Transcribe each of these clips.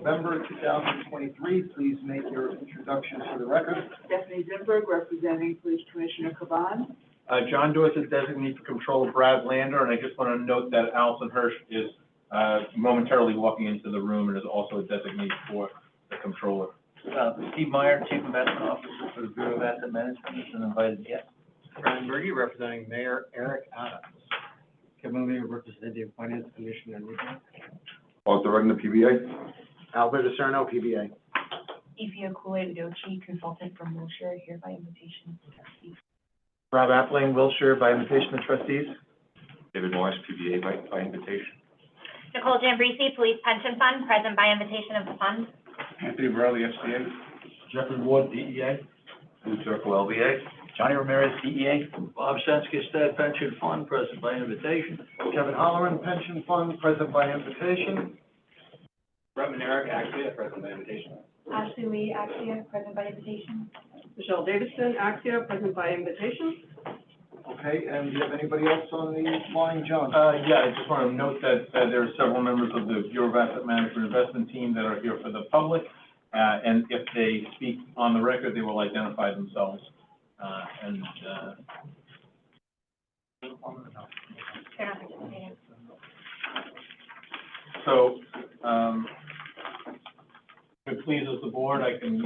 November 2023. Please make your introduction for the record. Stephanie Zimberg, representing Police Commissioner Caban. John Dorset, designee for control, Brad Lander, and I just want to note that Allison Hirsch is momentarily walking into the room and is also a designee for the controller. Steve Meyer, Chief Investment Officer for the Bureau of Asset Management, is an invited guest. Brian Berge, representing Mayor Eric Adams. Kevin Lee, representing Finance Commissioner Newton. Arthur Regner, PBA. Albert Acerno, PBA. Ifia Kool-Aid-Ochi, consultant from Wilshire, here by invitation of trustees. Rob Appling, Wilshire, by invitation of trustees. David Morris, PBA, by invitation. Nicole Jambrisi, Police Pension Fund, present by invitation of the fund. Anthony Borelli, SBA. Jeffrey Ward, DEA. Lou Circle, LBA. Johnny Ramirez, DEA. Bob Senske, State Pension Fund, present by invitation. Kevin Holleran, Pension Fund, present by invitation. Reverend Eric Axia, present by invitation. Ashley Lee, Axia, present by invitation. Michelle Davidson, Axia, present by invitation. Okay, and do you have anybody else on the line, John? Yeah, I just want to note that there are several members of the Bureau of Asset Management investment team that are here for the public, and if they speak on the record, they will identify themselves. They're not participating. So, if it pleases the board, I can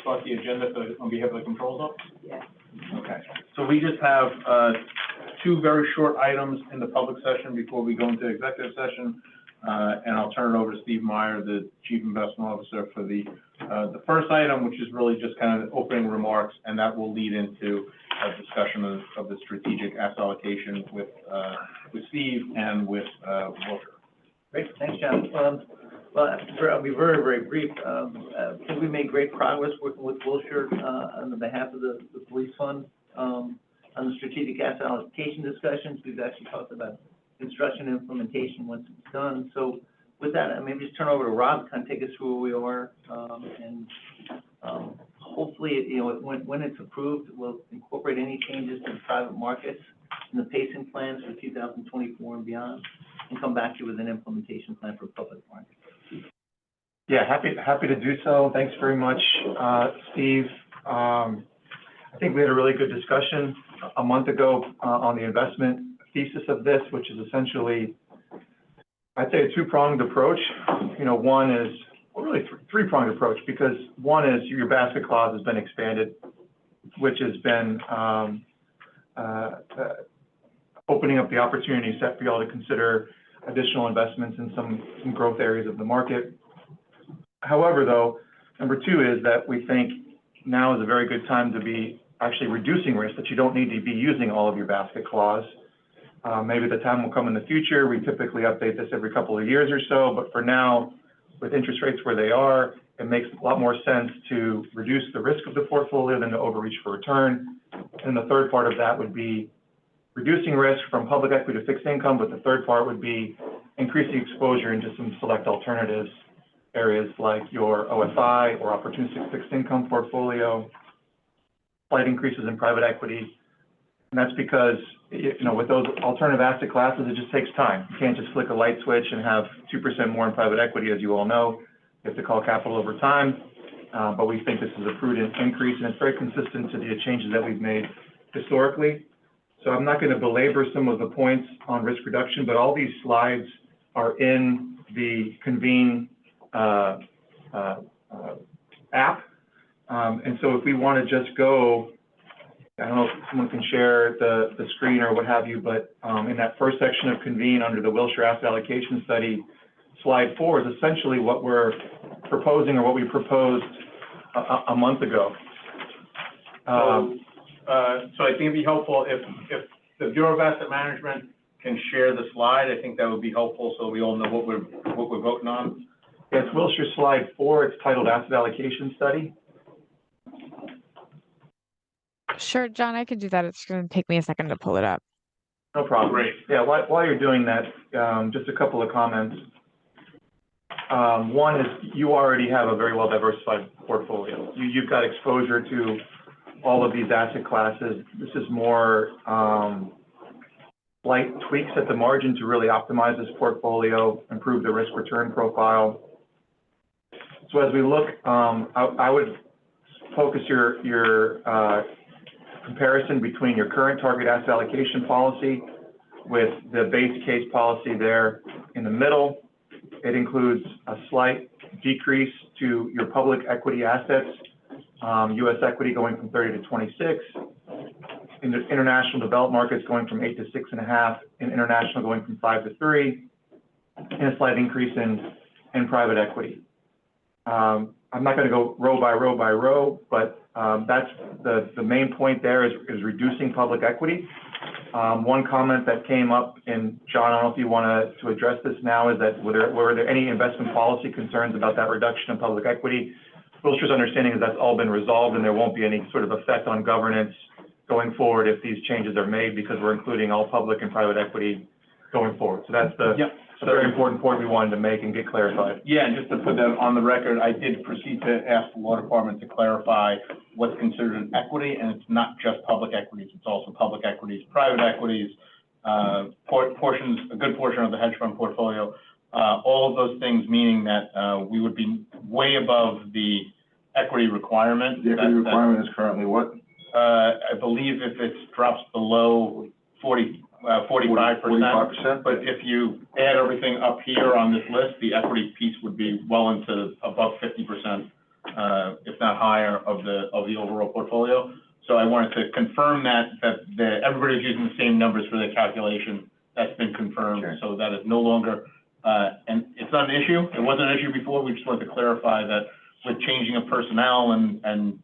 start the agenda on behalf of the Control's Office? Yes. Okay, so we just have two very short items in the public session before we go into executive session, and I'll turn it over to Steve Meyer, the Chief Investment Officer, for the first item, which is really just kind of opening remarks, and that will lead into a discussion of the strategic asset allocation with Steve and with Walter. Great, thanks, John. Well, I'll be very, very brief. I think we made great progress working with Wilshire on the behalf of the police fund on the strategic asset allocation discussions. We've actually talked about construction and implementation once it's done. So with that, maybe just turn over to Rob to kind of take us through where we are, and hopefully, you know, when it's approved, we'll incorporate any changes to the private markets and the pacing plans for 2024 and beyond, and come back to you with an implementation plan for public markets. Yeah, happy to do so. Thanks very much, Steve. I think we had a really good discussion a month ago on the investment thesis of this, which is essentially, I'd say, a two-pronged approach. You know, one is, well, really three-pronged approach, because one is your basket clause has been expanded, which has been opening up the opportunity set for y'all to consider additional investments in some growth areas of the market. However, though, number two is that we think now is a very good time to be actually reducing risk, that you don't need to be using all of your basket clause. Maybe the time will come in the future. We typically update this every couple of years or so, but for now, with interest rates where they are, it makes a lot more sense to reduce the risk of the portfolio than to overreach for return. And the third part of that would be reducing risk from public equity to fixed income, but the third part would be increasing exposure into some select alternatives, areas like your OFI or opportunistic fixed income portfolio, slight increases in private equity. And that's because, you know, with those alternative asset classes, it just takes time. You can't just flick a light switch and have 2% more in private equity, as you all know. You have to call capital over time, but we think this is a prudent increase, and it's very consistent to the changes that we've made historically. So I'm not going to belabor some of the points on risk reduction, but all these slides are in the Convene app. And so if we want to just go, I don't know if someone can share the screen or what have you, but in that first section of Convene under the Wilshire Asset Allocation Study, slide 4 is essentially what we're proposing, or what we proposed a month ago. So I think it'd be helpful if the Bureau of Asset Management can share the slide. I think that would be helpful, so we all know what we're voting on. Yeah, it's Wilshire slide 4. It's titled Asset Allocation Study. Sure, John, I can do that. It's going to take me a second to pull it up. No problem. Great. Yeah, while you're doing that, just a couple of comments. One is you already have a very well-diversified portfolio. You've got exposure to all of these asset classes. This is more slight tweaks at the margin to really optimize this portfolio, improve the risk-return profile. So as we look, I would focus your comparison between your current target asset allocation policy with the base case policy there in the middle. It includes a slight decrease to your public equity assets, U.S. equity going from 30 to 26, in the international developed markets going from 8 to 6.5, and international going from 5 to 3, and a slight increase in private equity. I'm not going to go row by row by row, but that's the main point there is reducing public equity. One comment that came up, and John, I don't know if you want to address this now, is that were there any investment policy concerns about that reduction in public equity? Wilshire's understanding is that's all been resolved and there won't be any sort of effect on governance going forward if these changes are made, because we're including all public and private equity going forward. So that's a very important point we wanted to make and get clarified. Yeah, and just to put that on the record, I did proceed to ask the law department to clarify what's considered an equity, and it's not just public equities, it's also public equities, private equities, a good portion of the hedge fund portfolio, all of those things, meaning that we would be way above the equity requirement. The equity requirement is currently what? I believe if it drops below 45%. 45%? But if you add everything up here on this list, the equity piece would be well into above 50%, if not higher, of the overall portfolio. So I wanted to confirm that everybody's using the same numbers for their calculation. That's been confirmed. Sure. So that is no longer, and it's not an issue. It wasn't an issue before. We just wanted to clarify that with changing of personnel and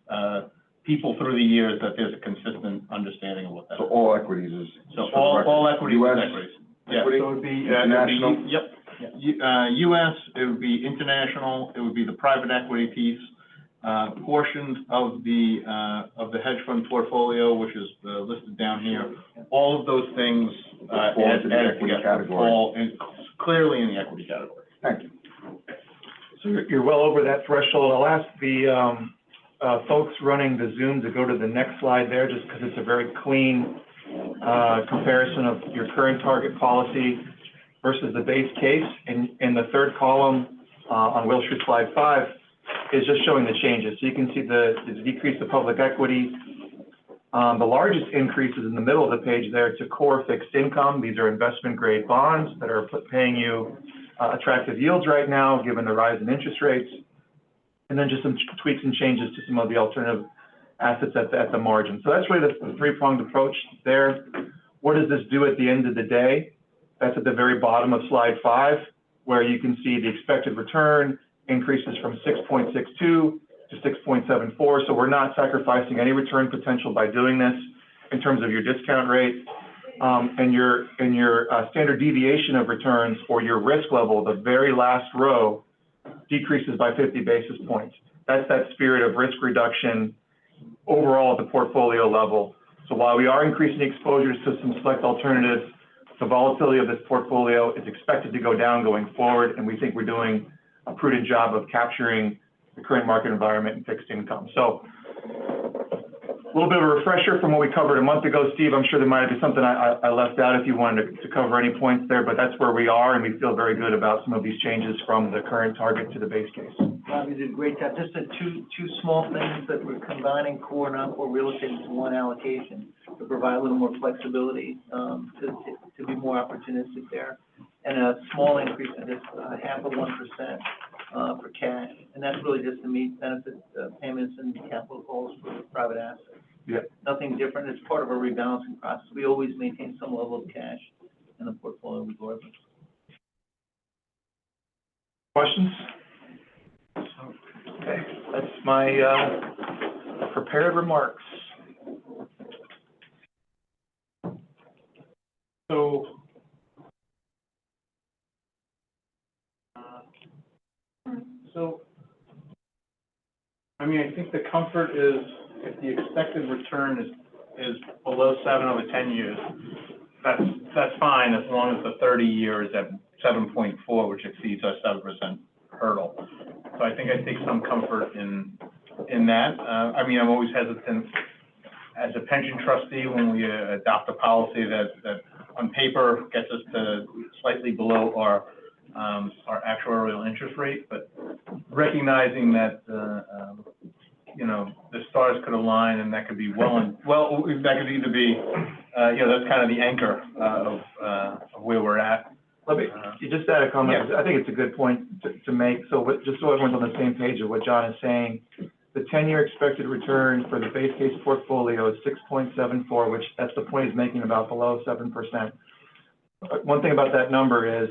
people through the years, that there's a consistent understanding of what that is. So all equities is. So all equities US is equities. Yeah. equity? So it would be, International? US, it would be international, it would be the private equity piece, portions of the hedge fund portfolio, which is listed down here. All of those things Fall into the equity category. fall clearly in the equity category. Thank you. So you're well over that threshold. I'll ask the folks running the Zoom to go to the next slide there, just because it's a very clean comparison of your current target policy versus the base case. And the third column on Wilshire slide 5 is just showing the changes. So you can see the decrease of public equity. The largest increase is in the middle of the page there to core fixed income. These are investment grade bonds that are paying you attractive yields right now, given the rise in interest rates. And then just some tweaks and changes to some of the alternative assets at the margin. So that's really the three-pronged approach there. What does this do at the end of the day? That's at the very bottom of slide 5, where you can see the expected return increases from 6.62 to 6.74. So we're not sacrificing any return potential by doing this in terms of your discount rate. And your standard deviation of returns, or your risk level, the very last row, decreases by 50 basis points. That's that spirit of risk reduction overall at the portfolio level. So while we are increasing exposures to some select alternatives, the volatility of this portfolio is expected to go down going forward, and we think we're doing a prudent job of capturing the current market environment and fixed income. So a little bit of a refresher from what we covered a month ago. Steve, I'm sure there might be something I left out if you wanted to cover any points there, but that's where we are, and we feel very good about some of these changes from the current target to the base case. Rob, you did a great job. Just the two small things that we're combining core and non-core real estate into one allocation to provide a little more flexibility, to be more opportunistic there. And a small increase in just 0.5% for cash. And that's really just to meet benefit payments and capital calls for private assets. Yeah. Nothing different. It's part of our rebalancing process. We always maintain some level of cash in the portfolio regardless. Questions? Okay, that's my prepared remarks. So, I mean, I think the comfort is if the expected return is below 7 over 10 years, that's fine as long as the 30 years at 7.4, which exceeds our 7% hurdle. So I think I take some comfort in that. I mean, I'm always hesitant as a pension trustee when we adopt a policy that on paper gets us to slightly below our actuarial interest rate, but recognizing that, you know, the stars could align and that could be that could either be, you know, that's kind of the anchor of where we're at. Let me, you just add a comment, I think it's a good point to make, so just so everyone's on the same page of what John is saying, the 10-year expected return for the base case portfolio is 6.74, which that's the point he's making about below 7%. One thing about that number is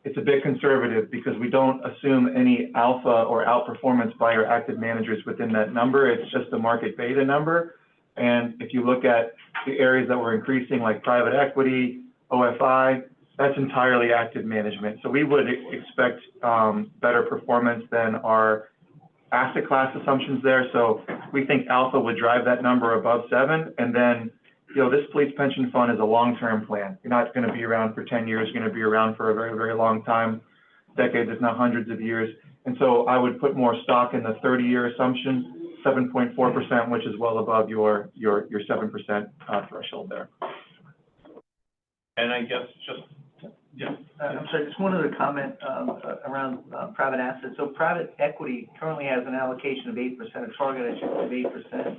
it's a bit conservative because we don't assume any alpha or outperformance by our active managers within that number. It's just a market beta number. And if you look at the areas that we're increasing, like private equity, OFI, that's entirely active management. So we would expect better performance than our asset class assumptions there. So we think alpha would drive that number above 7. And then, you know, this police pension fund is a long-term plan. You're not going to be around for 10 years. You're going to be around for a very, very long time, decades, if not hundreds of years. And so I would put more stock in the 30-year assumption, 7.4%, which is well above your 7% threshold there. And I guess just, I'm sorry, just one other comment around private assets. So private equity currently has an allocation of 8%, a target of 8%.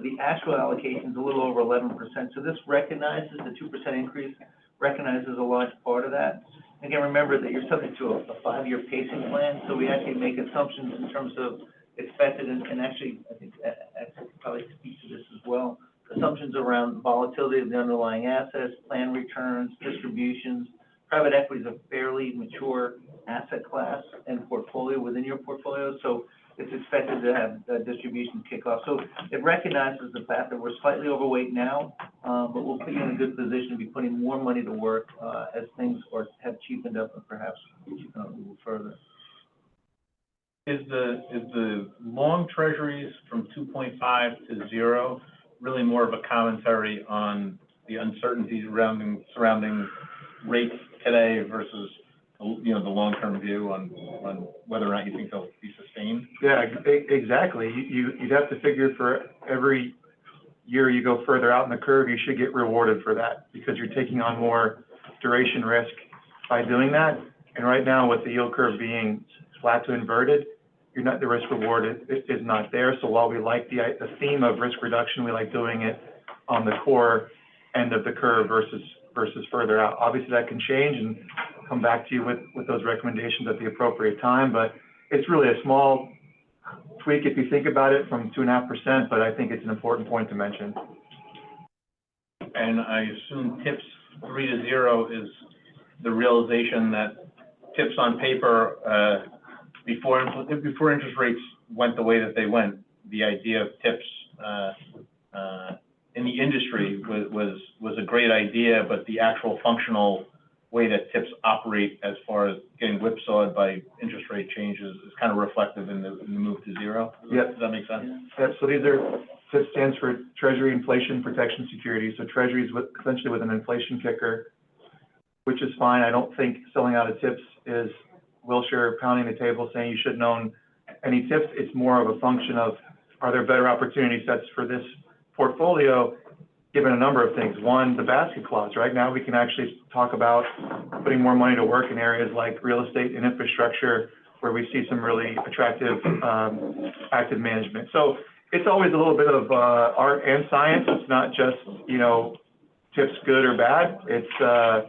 The actual allocation is a little over 11%. So this recognizes the 2% increase, recognizes a large part of that. Again, remember that you're subject to a 5-year pacing plan. So we actually make assumptions in terms of expected, and actually, I think Axel could probably speak to this as well. Assumptions around volatility of the underlying assets, plan returns, distributions. Private equity is a fairly mature asset class and portfolio within your portfolio, so it's expected to have distributions kick off. So it recognizes the fact that we're slightly overweight now, but we'll put you in a good position to be putting more money to work as things have cheapened up and perhaps cheapened up a little further. is the long treasuries from 2.5 to 0 really more of a commentary on the uncertainties surrounding rates today versus, you know, the long-term view on whether or not you think they'll be sustained? Yeah, exactly. You'd have to figure for every year you go further out in the curve, you should get rewarded for that because you're taking on more duration risk by doing that. And right now, with the yield curve being flat to inverted, the risk reward is not there. So while we like the theme of risk reduction, we like doing it on the core end of the curve versus further out. Obviously, that can change and come back to you with those recommendations at the appropriate time. But it's really a small tweak if you think about it from 2.5%, but I think it's an important point to mention. And I assume TIPS 3 to 0 is the realization that TIPS on paper, before interest rates went the way that they went, the idea of TIPS in the industry was a great idea, but the actual functional way that TIPS operate as far as getting whipsawed by interest rate changes is kind of reflective in the move to 0. Yep. Does that make sense? Yeah, so these are, TIPS stands for Treasury Inflation Protection Securities. So Treasuries essentially with an inflation kicker, which is fine. I don't think selling out of TIPS is Wilshire pounding the table saying you shouldn't own any TIPS. It's more of a function of, are there better opportunity sets for this portfolio, given a number of things. One, the basket clause. Right now, we can actually talk about putting more money to work in areas like real estate and infrastructure, where we see some really attractive active management. So it's always a little bit of art and science. It's not just, you know, TIPS good or bad. It's,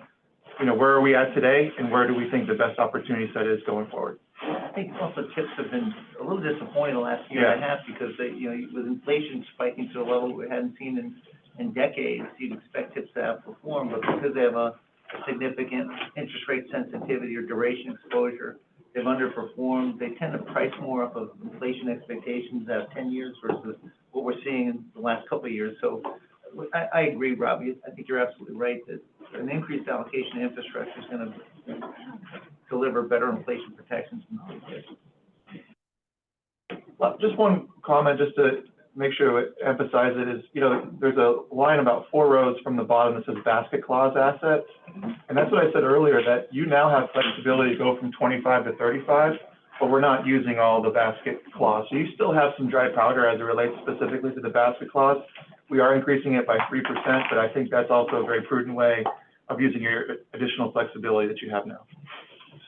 you know, where are we at today and where do we think the best opportunity set is going forward? I think also TIPS have been a little disappointed the last year and a half because they, you know, with inflation spiking to a level we hadn't seen in decades, you'd expect TIPS to outperform, but because they have a significant interest rate sensitivity or duration exposure, they've underperformed. They tend to price more off of inflation expectations out of 10 years versus what we're seeing in the last couple of years. So I agree, Rob. I think you're absolutely right that an increased allocation to infrastructure is going to deliver better inflation protections than inflation. Well, just one comment, just to make sure to emphasize it, is, you know, there's a line about 4 rows from the bottom that says basket clause assets. And that's what I said earlier, that you now have flexibility to go from 25 to 35, but we're not using all the basket clause. So you still have some dry powder as it relates specifically to the basket clause. We are increasing it by 3%, but I think that's also a very prudent way of using your additional flexibility that you have now.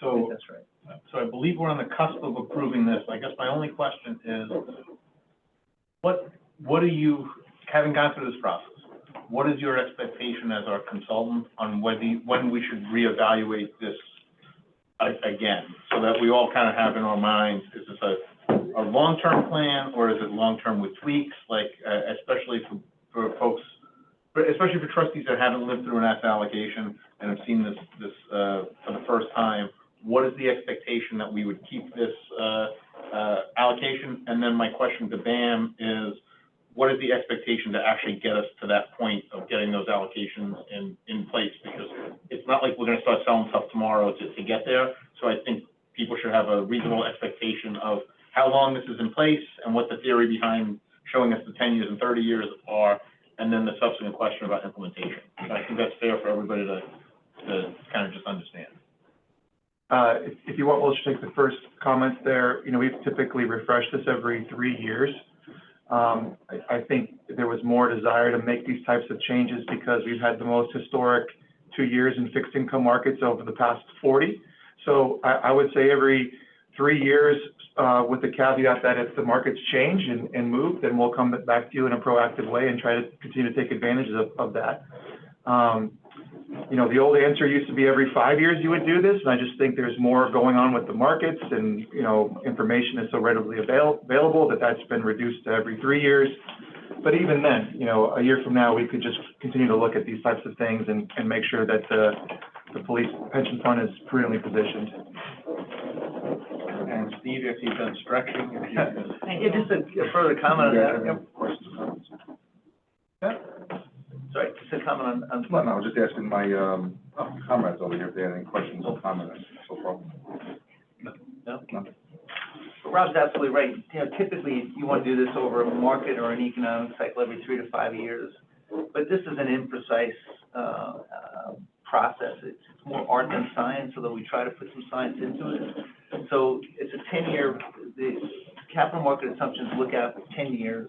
So That's right. So I believe we're on the cusp of approving this. I guess my only question is, what are you, having gone through this process, what is your expectation as our consultant on when we should reevaluate this again? So that we all kind of have in our minds, is this a long-term plan, or is it long-term with tweaks, like, especially for folks, especially for trustees that haven't lived through an asset allocation and have seen this for the first time? What is the expectation that we would keep this allocation? And then my question to BAM is, what is the expectation to actually get us to that point of getting those allocations in place? Because it's not like we're gonna start selling stuff tomorrow to get there. So I think people should have a reasonable expectation of how long this is in place and what the theory behind showing us the 10 years and 30 years are, and then the subsequent question about implementation. So I think that's fair for everybody to kind of just understand. If you want, we'll just take the first comment there. You know, we've typically refreshed this every 3 years. I think there was more desire to make these types of changes because we've had the most historic 2 years in fixed income markets over the past 40. So I would say every 3 years, with the caveat that if the markets change and move, then we'll come back to you in a proactive way and try to continue to take advantage of that. You know, the old answer used to be every 5 years you would do this, and I just think there's more going on with the markets, and, you know, information is so readily available that that's been reduced to every 3 years. But even then, you know, a year from now, we could just continue to look at these types of things and make sure that the police pension fund is prudently positioned. And Steve, if you've done stretching, if you Yeah, just a further comment on that. Questions, comments? Sorry, just a comment on. No, I was just asking my, comrades over here if they had any questions or comments so far. No? No? Rob's absolutely right. You know, typically you want to do this over a market or an economic cycle every 3 to 5 years. But this is an imprecise, process. It's more art than science, although we try to put some science into it. So it's a 10-year, the capital market assumptions look out 10 years.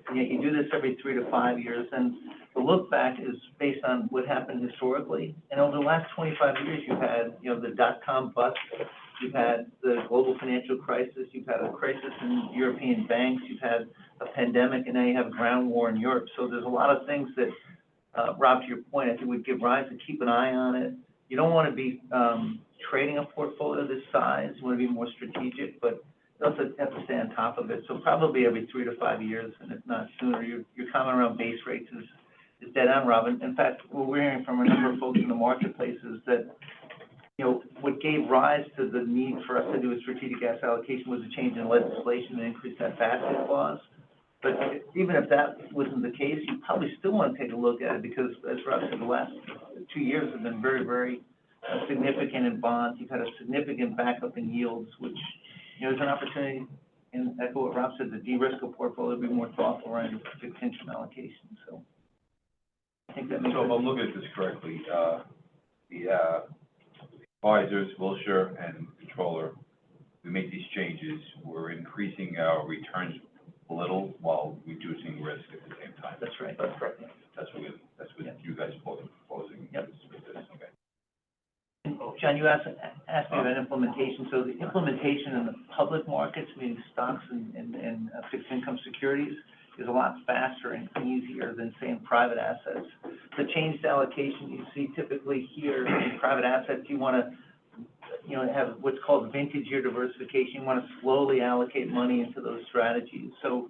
And yet you do this every 3 to 5 years, and the look back is based on what happened historically. And over the last 25 years, you've had, you know, the dot-com bust, you've had the global financial crisis, you've had a crisis in European banks, you've had a pandemic, and now you have a ground war in Europe. So there's a lot of things that, Rob, to your point, I think would give rise to keep an eye on it. You don't want to be trading a portfolio this size. You want to be more strategic, but you also have to stay on top of it. So probably every 3 to 5 years, and if not sooner. Your comment around base rates is dead on, Rob. In fact, what we're hearing from a number of folks in the marketplace is that, you know, what gave rise to the need for us to do a strategic asset allocation was a change in legislation to increase that basket clause. But even if that wasn't the case, you probably still want to take a look at it because, as Rob said, the last 2 years have been very, very significant in bonds. You've had a significant backup in yields, which, you know, is an opportunity, and echo what Rob said, to de-risk a portfolio, be more thoughtful around your fixed income allocation. So I think that makes So if sense. I'm looking at this correctly, the advisors, Wilshire and controller, we make these changes, we're increasing our returns a little while reducing risk at the same time. That's right. That's correct. That's what you guys both are proposing. Yep. With this, okay. And John, you asked me about implementation. So the implementation in the public markets, meaning stocks and fixed income securities, is a lot faster and easier than, say, in private assets. The changed allocation you see typically here in private assets, you want to, you know, have what's called vintage year diversification. You want to slowly allocate money into those strategies. So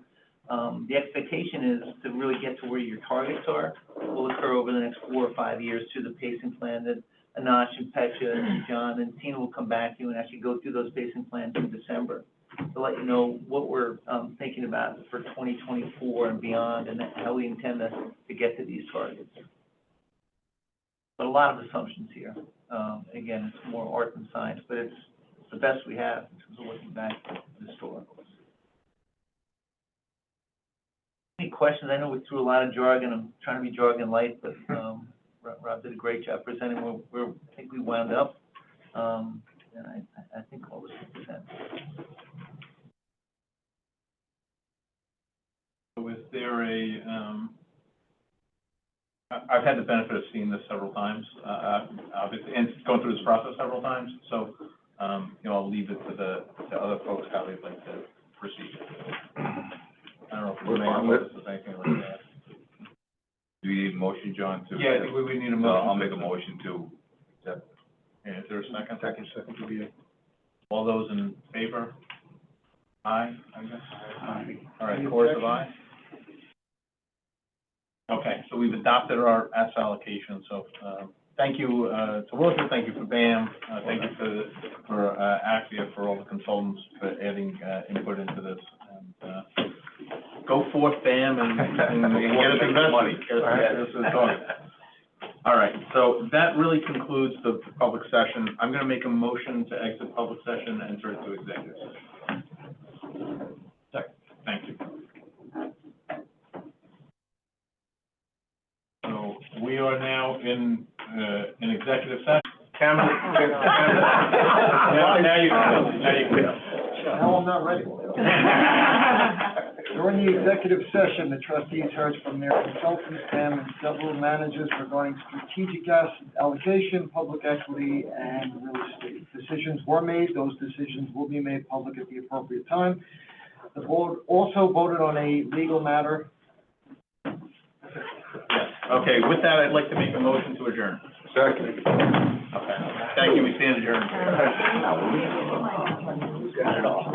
the expectation is to really get to where your targets are will occur over the next 4 or 5 years through the pacing plan that Anash and Pecha and John and Tina will come back to you and actually go through those pacing plans in December to let you know what we're thinking about for 2024 and beyond, and how we intend to get to these targets. But a lot of assumptions here. Again, it's more art than science, but it's the best we have in terms of looking back at historicals. Any questions? I know we threw a lot of jargon. I'm trying to be jargon light, but Rob did a great job presenting where I think we wound up. And I think all was percent. So is there I've had the benefit of seeing this several times, obviously, and going through this process several times. So I'll leave it to the other folks how they'd like to proceed. I don't know if We're the fine mayor with- has anything like that. Do you need a motion, John, to? Yeah, I think we need a So motion. I'll make a motion to accept. Yeah, is there a second? Second would be. All those in favor? Aye, I guess. Aye. All right, chorus of aye. Okay, so we've adopted our asset allocation, so, thank you, to Wilshire, thank you for BAM, thank you for Accia, for all the consultants for adding, input into this. And, go forth, BAM, and get us invested. Get us invested. All right, so that really concludes the public session. I'm gonna make a motion to exit public session and enter into executive session. Second. Thank you. So we are now in executive session. Cameron, now you can. Now I'm not ready. During the executive session, the trustees heard from their consultants, BAM, and several managers regarding strategic asset allocation, public equity, and real estate. Decisions were made. Those decisions will be made public at the appropriate time. The board also voted on a legal matter. Okay, with that, I'd like to make a motion to adjourn. Second. Okay, thank you, we stand adjourned. Got it all.